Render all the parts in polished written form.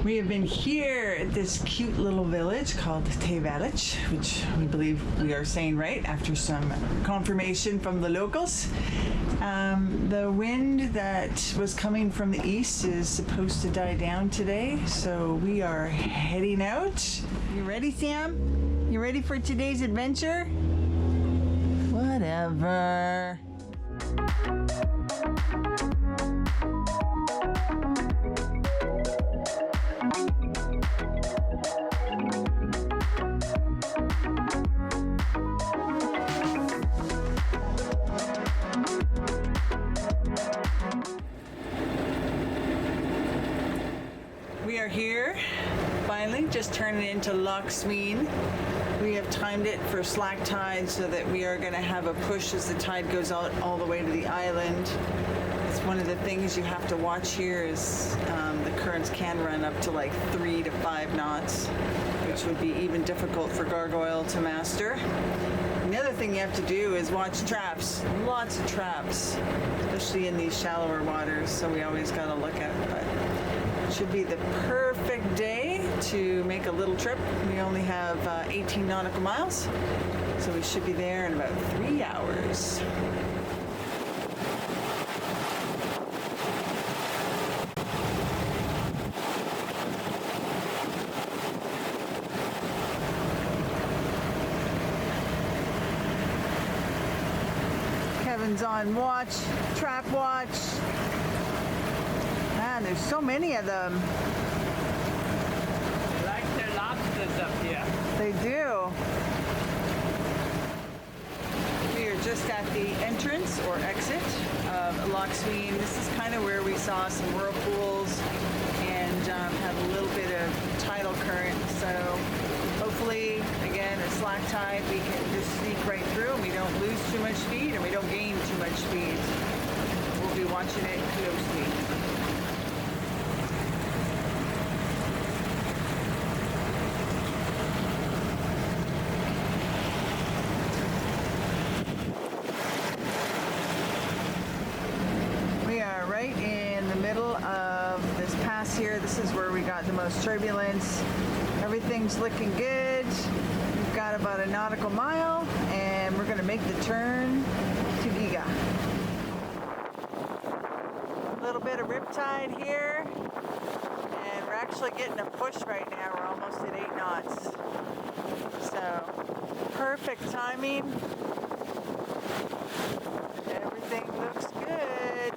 We have been here at this cute little village called Tayvallich, which we believe we are saying right after some confirmation from the locals. The wind that was coming from the east is supposed to die down today, so we are heading out. You ready, Sam? You ready for today's adventure? Whatever. We are here, finally, just turning into Loch Sween. We have timed it for slack tide so that we are going to have a push as the tide goes out all the way to the island. It's one of the things you have to watch here is the currents can run up to like 3 to 5 knots, which would be even difficult for Gargoyle to master. And the other thing you have to do is watch traps, lots of traps, especially in these shallower waters, so we always got to look at it. But should be the perfect day to make a little trip. We only have 18 nautical miles, so we should be there in about 3 hours. Kevin's on watch, trap watch. Man, there's so many of them. They like their lobsters up here. They do. We are just at the entrance or exit of Loch Sween. This is kind of where we saw some whirlpools and had a little bit of tidal current. So hopefully, again, a slack tide, we can just sneak right through and we don't lose too much speed and we don't gain too much speed. We'll be watching it closely. Right in the middle of this pass here. This is where we got the most turbulence. Everything's looking good. We've got about a nautical mile and we're going to make the turn to Gigha. A little bit of riptide here and we're actually getting a push right now. We're almost at 8 knots. So perfect timing. Everything looks good.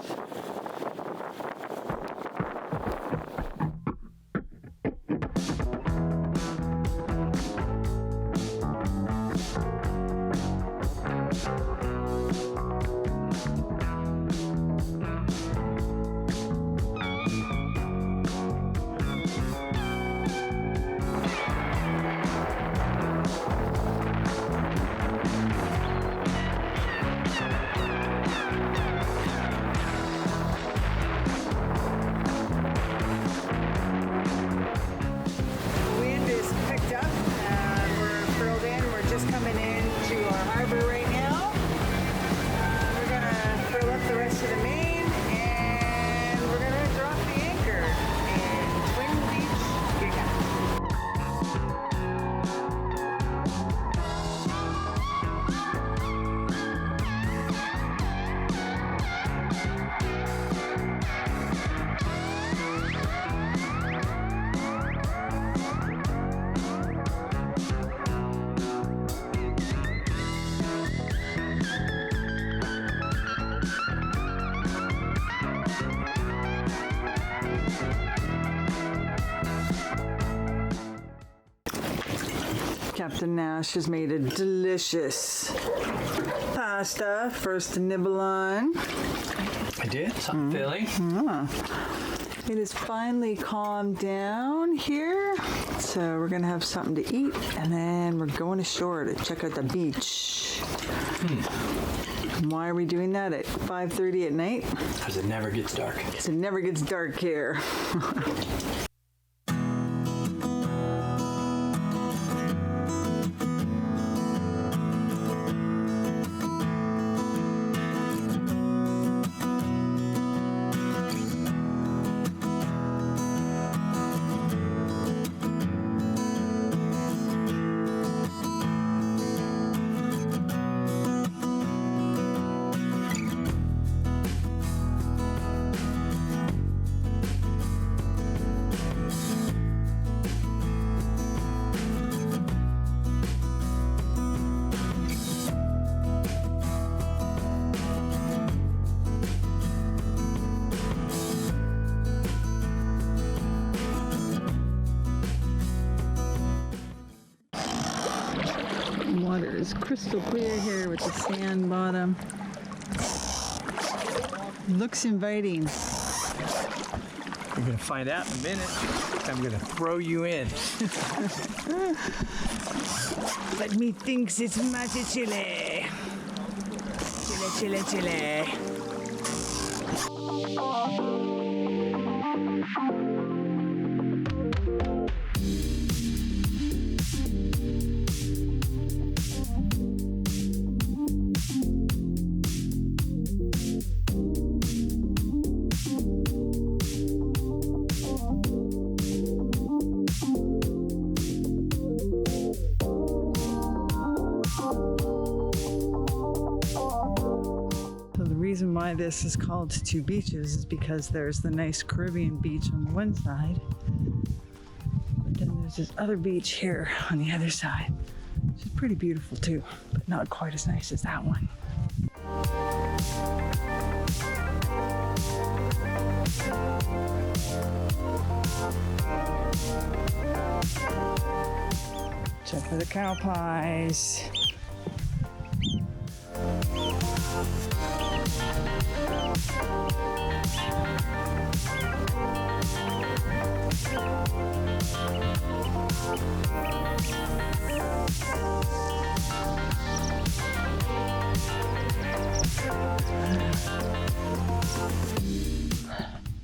Captain Nash has made a delicious pasta for us to nibble on. I did, something filling. It is finally calmed down here, so we're gonna have something to eat and then we're going ashore to check out the beach. Why are we doing that at 5:30 at night? Because it never gets dark. Because it never gets dark here. is crystal clear here with the sand bottom. Looks inviting. You're gonna find out in a minute. I'm gonna throw you in. But me thinks it's mighty chilly. Chilly, chilly, chilly. The reason why this is called Two Beaches is because there's the nice Caribbean beach on the one side, but then there's this other beach here on the other side, which is pretty beautiful too, but not quite as nice as that one. Check for the cow pies.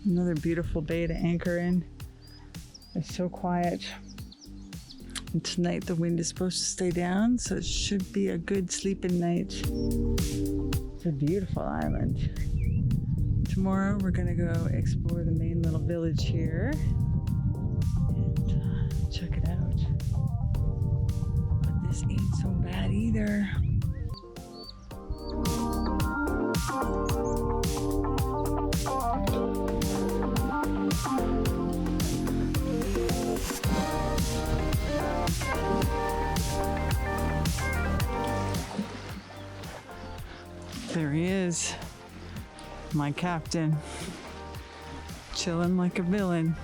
Another beautiful bay to anchor in. It's so quiet. And tonight the wind is supposed to stay down, so it should be a good sleeping night. It's a beautiful island. Tomorrow we're gonna go explore the main little village here and check it out. But this ain't so bad either. There he is, my captain, chilling like a villain.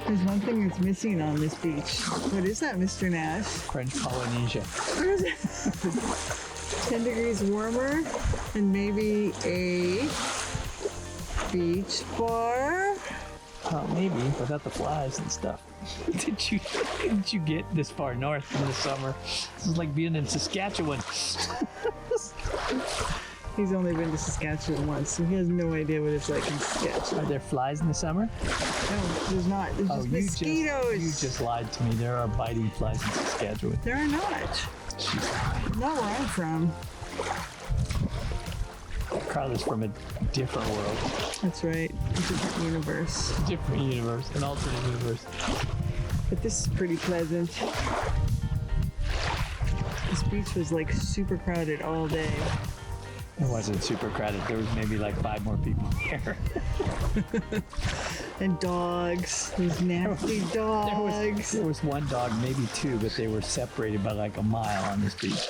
There's one thing that's missing on this beach. What is that, Mr. Nash? French Polynesia. What is it? 10 degrees warmer and maybe a beach bar? Maybe, without the flies and stuff. Did you get this far north in the summer? This is like being in Saskatchewan. He's only been to Saskatchewan once, so he has no idea what it's like in Saskatchewan. Are there flies in the summer? No, there's not. There's just mosquitoes. You just lied to me. There are biting flies in Saskatchewan. There are not. Not where I'm from. Carla's from a different world. That's right. A different universe. Different universe. An alternate universe. But this is pretty pleasant. This beach was like super crowded all day. It wasn't super crowded. There was maybe like 5 more people here. And dogs. These nasty dogs. There was one dog, maybe 2, but they were separated by like a mile on this beach.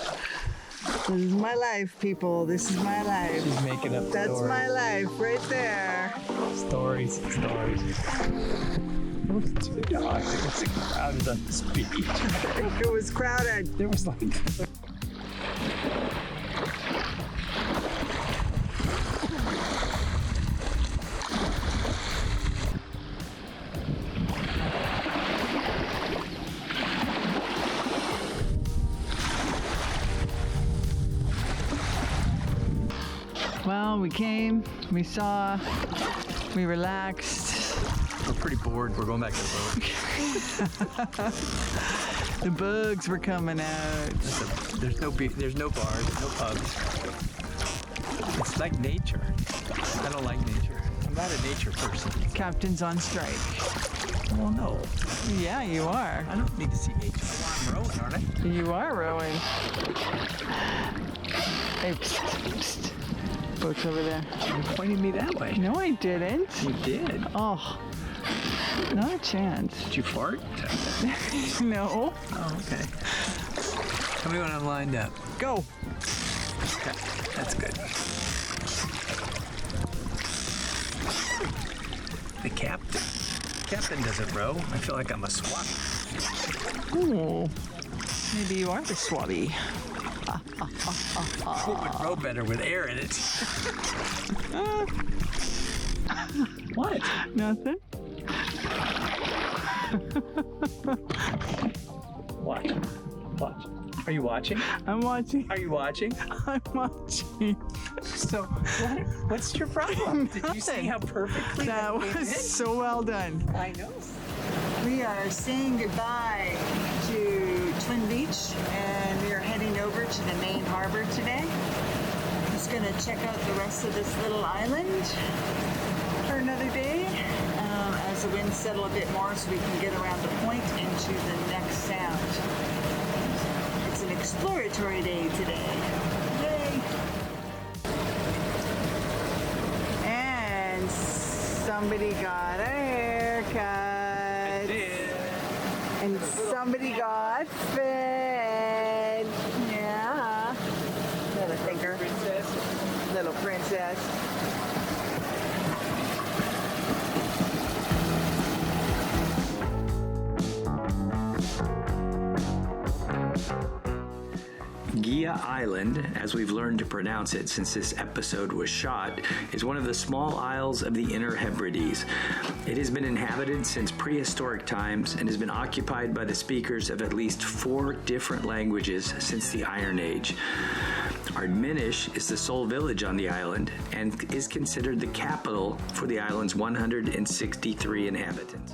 This is my life, people. This is my life. She's making up That's stories. my life right there. Stories. Those 2 dogs. It wasn't crowded on this beach. It was crowded. There was like... Well, we came, we saw, we relaxed. We're pretty bored. We're going back to the boat. The bugs were coming out. There's no bars, no pubs. It's like nature. I don't like nature. I'm not a nature person. Captain's on strike. Well, no. Yeah, you are. I don't need to see nature. I'm rowing, aren't I? You are rowing. Hey, psst, psst. Boat's over there. You pointed me that way. No, I didn't. You did. Oh, not a chance. Did you fart? No. Oh, okay. Tell me when I'm lined up. Go. Okay, that's good. the captain. Captain doesn't row. I feel like I'm a swap. Oh, maybe you are the swabby. It would row better with air in it. What? Nothing. Watch. Watch. Are you watching? I'm watching. Are you watching? I'm watching. So, what's your problem? Did you see how perfectly That came in? was so well done. I know. We are saying goodbye to Twin Beach, and we are heading over to the main harbor today. Just gonna check out the rest of this little island for another day as the winds settle a bit more, so we can get around the point into the next sound. It's an exploratory day today. Yay! And somebody got a haircut. And somebody got fed. Yeah. Little thinker. Little princess. Gigha Island, as we've learned to pronounce it since this episode was shot, is one of the small isles of the Inner Hebrides. It has been inhabited since prehistoric times and has been occupied by the speakers of at least 4 different languages since the Iron Age. Ardminish is the sole village on the island and is considered the capital for the island's 163 inhabitants.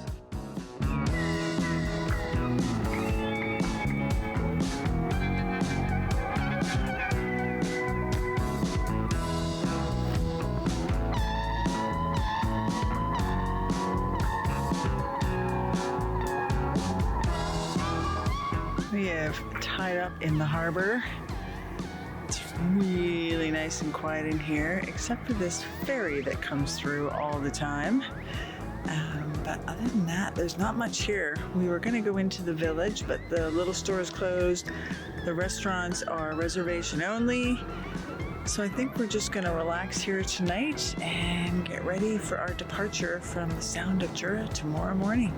We have tied up in the harbor. It's really nice and quiet in here, except for this ferry that comes through all the time. But other than that, there's not much here. We were going to go into the village, but the little store is closed. The restaurants are reservation only. So I think we're just going to relax here tonight and get ready for our departure from the Sound of Gigha tomorrow morning.